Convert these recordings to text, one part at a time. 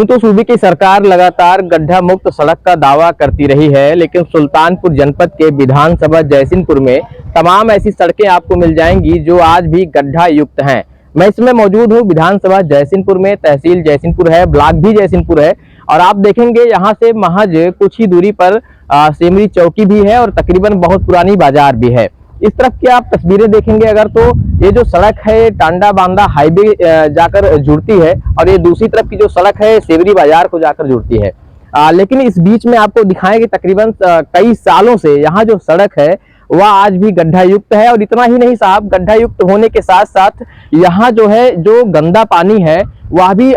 यूं तो सूबे की सरकार लगातार गड्ढा मुक्त सड़क का दावा करती रही है, लेकिन सुल्तानपुर जनपद के विधानसभा जयसिंहपुर में तमाम ऐसी सड़कें आपको मिल जाएंगी जो आज भी गड्ढा युक्त हैं। मैं इसमें मौजूद हूं विधानसभा जयसिंहपुर में। तहसील जयसिंहपुर है, ब्लॉक भी जयसिंहपुर है और आप देखेंगे यहाँ से महज कुछ ही दूरी पर सेमरी चौकी भी है और तकरीबन बहुत पुरानी बाजार भी है। इस तरफ की आप तस्वीरें देखेंगे अगर तो ये जो सड़क है टांडा बांदा हाईवे जाकर जुड़ती है और ये दूसरी तरफ की जो सड़क है सेवरी बाजार को जाकर जुड़ती है। लेकिन इस बीच में आपको दिखाएंगे तकरीबन कई सालों से यहाँ जो सड़क है वह आज भी गड्ढा युक्त है। और इतना ही नहीं साहब, गड्ढा युक्त होने के साथ साथ यहाँ जो है जो गंदा पानी है वह भी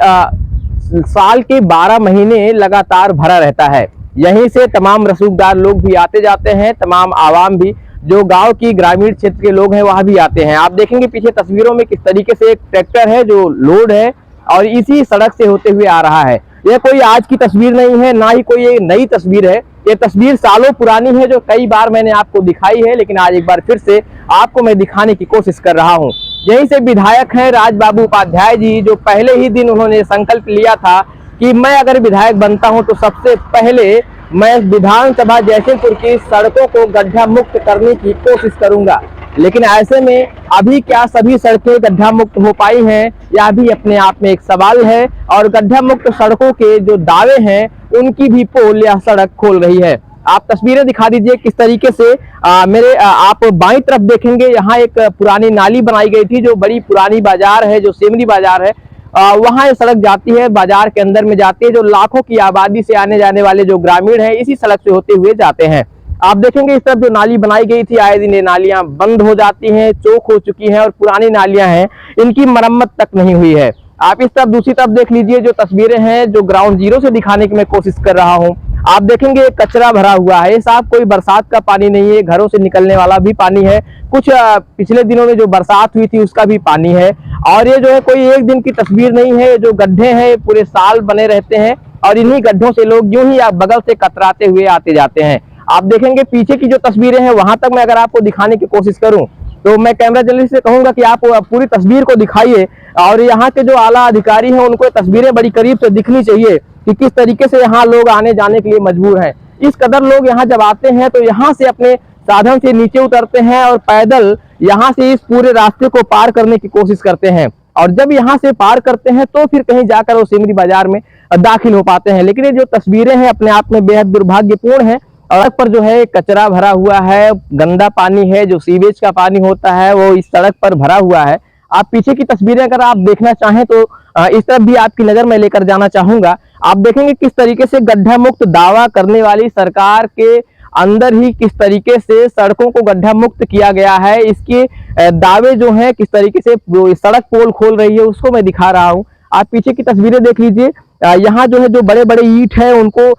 साल के 12 महीने लगातार भरा रहता है। यहीं से तमाम रसूखदार लोग भी आते जाते हैं, तमाम आवाम भी जो गांव की ग्रामीण क्षेत्र के लोग हैं वहां भी आते हैं। आप देखेंगे पीछे तस्वीरों में किस तरीके से एक ट्रैक्टर है जो लोड है और इसी सड़क से होते हुए आ रहा है। यह कोई आज की तस्वीर नहीं है, ना ही कोई ये नई तस्वीर है। ये तस्वीर सालों पुरानी है जो कई बार मैंने आपको दिखाई है, लेकिन आज एक बार फिर से आपको मैं दिखाने की कोशिश कर रहा हूँ। यहीं से विधायक है राजबाबू उपाध्याय जी, जो पहले ही दिन उन्होंने संकल्प लिया था कि मैं अगर विधायक बनता हूं तो सबसे पहले मैं विधानसभा जयसिंहपुर की सड़कों को गड्ढा मुक्त करने की कोशिश करूंगा। लेकिन ऐसे में अभी क्या सभी सड़कें गड्ढा मुक्त हो पाई हैं, यह भी अपने आप में एक सवाल है। और गड्ढा मुक्त सड़कों के जो दावे हैं उनकी भी पोल यह सड़क खोल रही है। आप तस्वीरें दिखा दीजिए किस तरीके से आप बाईं तरफ देखेंगे यहाँ एक पुरानी नाली बनाई गई थी, जो बड़ी पुरानी बाजार है, जो सेमरी बाजार है, वहां ये सड़क जाती है, बाजार के अंदर में जाती है। जो लाखों की आबादी से आने जाने वाले जो ग्रामीण हैं इसी सड़क से होते हुए जाते हैं। आप देखेंगे इस तरफ जो नाली बनाई गई थी, आए दिन ये नालियां बंद हो जाती हैं, चौक हो चुकी हैं और पुरानी नालियां हैं, इनकी मरम्मत तक नहीं हुई है। आप इस तरफ दूसरी तरफ देख लीजिए, जो तस्वीरें हैं जो ग्राउंड जीरो से दिखाने की मैं कोशिश कर रहा हूँ। आप देखेंगे कचरा भरा हुआ है, ये साहब कोई बरसात का पानी नहीं है, घरों से निकलने वाला भी पानी है, कुछ पिछले दिनों में जो बरसात हुई थी उसका भी पानी है। और ये जो है कोई एक दिन की तस्वीर नहीं है, जो गड्ढे हैं पूरे साल बने रहते हैं और इन्हीं गड्ढों से लोग यूं ही आप बगल से कतराते हुए आते जाते हैं। आप देखेंगे पीछे की जो तस्वीरें हैं वहां तक मैं अगर आपको दिखाने की कोशिश करूं तो मैं कैमरा जर्नलिस्ट से कहूंगा कि आप पूरी तस्वीर को दिखाइए और यहाँ के जो आला अधिकारी हैं उनको तस्वीरें बड़ी करीब से दिखनी चाहिए कि किस तरीके से यहाँ लोग आने जाने के लिए मजबूर हैं। इस कदर लोग यहाँ जब आते हैं तो यहाँ से अपने साधन से नीचे उतरते हैं और पैदल यहाँ से इस पूरे रास्ते को पार करने की कोशिश करते हैं और जब यहाँ से पार करते हैं तो फिर कहीं जाकर वो सेमरी बाजार में दाखिल हो पाते हैं। लेकिन ये जो तस्वीरें हैं अपने आप में बेहद दुर्भाग्यपूर्ण है। सड़क पर जो है कचरा भरा हुआ है, गंदा पानी है, जो सीवेज का पानी होता है वो इस सड़क पर भरा हुआ है। आप पीछे की तस्वीरें अगर आप देखना चाहें तो इस तरफ भी आपकी नजर में लेकर जाना चाहूंगा। आप देखेंगे किस तरीके से गड्ढा मुक्त दावा करने वाली सरकार के अंदर ही किस तरीके से सड़कों को गड्ढा मुक्त किया गया है। इसके दावे जो हैं किस तरीके से सड़क पोल खोल रही है उसको मैं दिखा रहा हूं। आप पीछे की तस्वीरें देख लीजिए, यहाँ जो है जो बड़े बड़े ईंट है उनको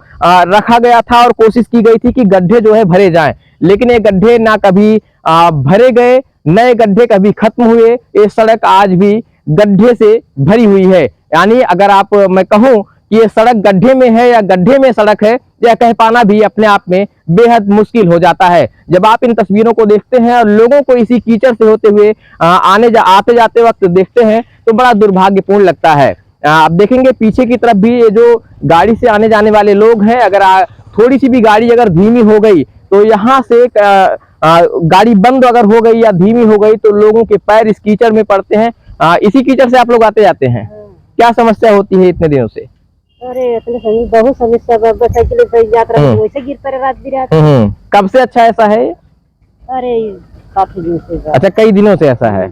रखा गया था और कोशिश की गई थी कि गड्ढे जो है भरे जाएं, लेकिन ये गड्ढे ना कभी भरे गए, नए गड्ढे कभी खत्म हुए। ये सड़क आज भी गड्ढे से भरी हुई है। यानी अगर मैं कहूं कि ये सड़क गड्ढे में है या गड्ढे में सड़क है, यह कह पाना भी अपने आप में बेहद मुश्किल हो जाता है। जब आप इन तस्वीरों को देखते हैं और लोगों को इसी कीचड़ से होते हुए आते जाते वक्त देखते हैं तो बड़ा दुर्भाग्यपूर्ण लगता है। आप देखेंगे पीछे की तरफ भी ये जो गाड़ी से आने जाने वाले लोग हैं, अगर थोड़ी सी भी गाड़ी अगर धीमी हो गई तो यहाँ से गाड़ी बंद अगर हो गई या धीमी हो गई तो लोगों के पैर इस कीचड़ में पड़ते हैं। इसी कीचड़ से आप लोग आते जाते हैं। क्या समस्या होती है इतने दिनों से? अरे बहुत समस्या, यात्रा वैसे गिर पड़े रात भी रात। कब से अच्छा ऐसा है? अरे काफी दिन से। अच्छा, कई दिनों से ऐसा है।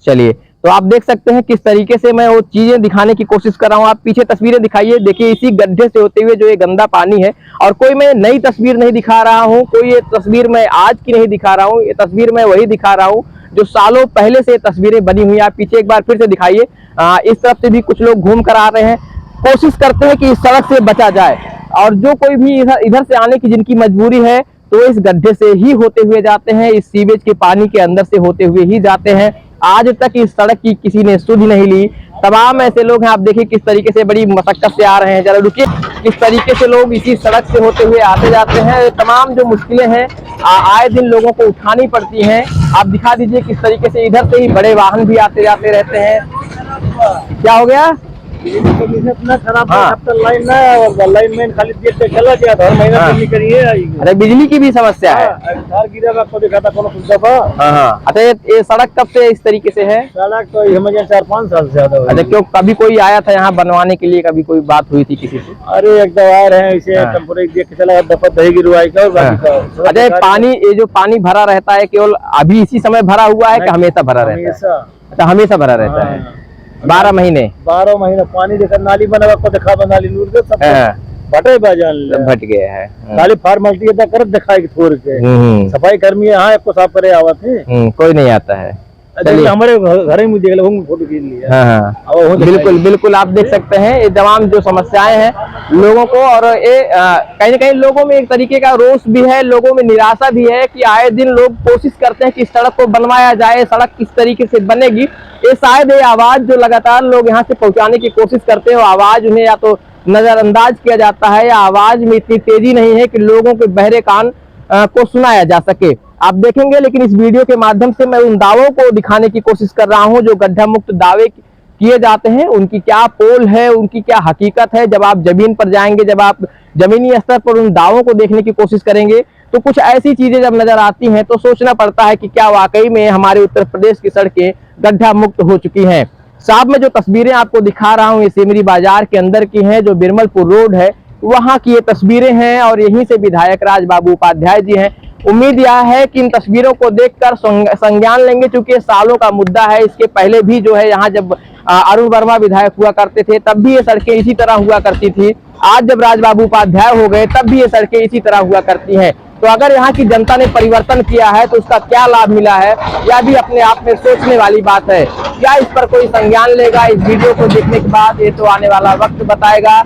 चलिए, तो आप देख सकते हैं किस तरीके से मैं वो चीजें दिखाने की कोशिश कर रहा हूँ। आप पीछे तस्वीरें दिखाइए, देखिए इसी गड्ढे से होते हुए जो ये गंदा पानी है। और कोई मैं नई तस्वीर नहीं दिखा रहा हूँ, कोई ये तस्वीर मैं आज की नहीं दिखा रहा हूँ, ये तस्वीर मैं वही दिखा रहा हूँ जो सालों पहले से तस्वीरें बनी हुई। आप पीछे एक बार फिर से दिखाइए, इस तरफ से भी कुछ लोग घूम कर आ रहे हैं, कोशिश करते हैं कि इस सड़क से बचा जाए। और जो कोई भी इधर से आने की जिनकी मजबूरी है तो इस गड्ढे से ही होते हुए जाते हैं, इस सीवेज के पानी के अंदर से होते हुए ही जाते हैं। आज तक इस सड़क की किसी ने सुध नहीं ली। तमाम ऐसे लोग हैं, आप देखिए किस तरीके से बड़ी मशक्कत से आ रहे हैं। जरा रुकिए, किस तरीके से लोग इसी सड़क से होते हुए आते जाते हैं। तमाम जो मुश्किलें हैं आए दिन लोगों को उठानी पड़ती हैं। आप दिखा दीजिए किस तरीके से इधर से ही बड़े वाहन भी आते जाते रहते हैं। क्या हो गया? इतना खराब हाँ। है, अब तो लाइन मैन खाली देख के चला गया था, हर महीना हाँ। बिजली करिए अरे बिजली की भी समस्या है। तार गिरा हुआ, आपको देखा था कौन सुनता था। हाँ हाँ। अच्छा ये सड़क कब से इस तरीके से है? सड़क तो हमें 4-5 साल से ज्यादा हो अच्छा गई। क्यों कभी कोई आया था यहाँ बनवाने के लिए, कभी कोई बात हुई थी किसी से? अरे एक दवा रहे इसे हाँ। टेम्पोररी देख के चला, दफा दही गिरवाई का और बाकी का। अच्छा ये पानी, ये जो पानी भरा रहता है केवल अभी इसी समय भरा हुआ है कि हमेशा भरा रहता है? हमेशा। अच्छा हमेशा भरा रहता है 12 महीने? 12 महीने पानी देखा, नाली बना को देखा, नाली नूर के सब हाँ। भटे बाजान ले। सब भट गया है। खाली फॉर्मेलिटी इतना कर दिखाई छोड़ के, सफाई कर्मी यहाँ आपको साफ करे आवत है, कोई नहीं आता है। चलिए हमारे घर में देख लो, फोटो खींच लिया। हाँ हाँ बिल्कुल बिल्कुल, आप देख सकते हैं ये तमाम जो समस्याएं हैं लोगों को, और ये कहीं न कहीं लोगों में एक तरीके का रोष भी है, लोगों में निराशा भी है कि आए दिन लोग कोशिश करते हैं कि सड़क को बनवाया जाए, सड़क किस तरीके से बनेगी। ये शायद ये आवाज जो लगातार लोग यहाँ से पहुंचाने की कोशिश करते हैं, वो आवाज उन्हें या तो नजरअंदाज किया जाता है, या आवाज में इतनी तेजी नहीं है कि लोगों के बहरे कान को सुनाया जा सके। आप देखेंगे, लेकिन इस वीडियो के माध्यम से मैं उन दावों को दिखाने की कोशिश कर रहा हूं जो गड्ढा मुक्त दावे किए जाते हैं, उनकी क्या पोल है, उनकी क्या हकीकत है। जब आप जमीन पर जाएंगे, जब आप जमीनी स्तर पर उन दावों को देखने की कोशिश करेंगे, तो कुछ ऐसी चीजें जब नजर आती हैं तो सोचना पड़ता है कि क्या वाकई में हमारे उत्तर प्रदेश की सड़कें गड्ढा मुक्त हो चुकी हैं। साहब मैं जो तस्वीरें आपको दिखा रहा हूँ ये सिमरी बाजार के अंदर की हैं, जो बिरमलपुर रोड है वहां की ये तस्वीरें हैं, और यहीं से विधायक राजबाबू उपाध्याय जी हैं। उम्मीद यह है कि इन तस्वीरों को देखकर संज्ञान लेंगे, क्योंकि सालों का मुद्दा है। इसके पहले भी जो है यहाँ जब अरुण वर्मा विधायक हुआ करते थे तब भी ये सड़कें इसी तरह हुआ करती थी। आज जब राजबाबू उपाध्याय हो गए तब भी ये सड़कें इसी तरह हुआ करती हैं। तो अगर यहाँ की जनता ने परिवर्तन किया है तो उसका क्या लाभ मिला है, यह भी अपने आप में सोचने वाली बात है। क्या इस पर कोई संज्ञान लेगा, इस वीडियो को देखने के बाद ये तो आने वाला वक्त बताएगा।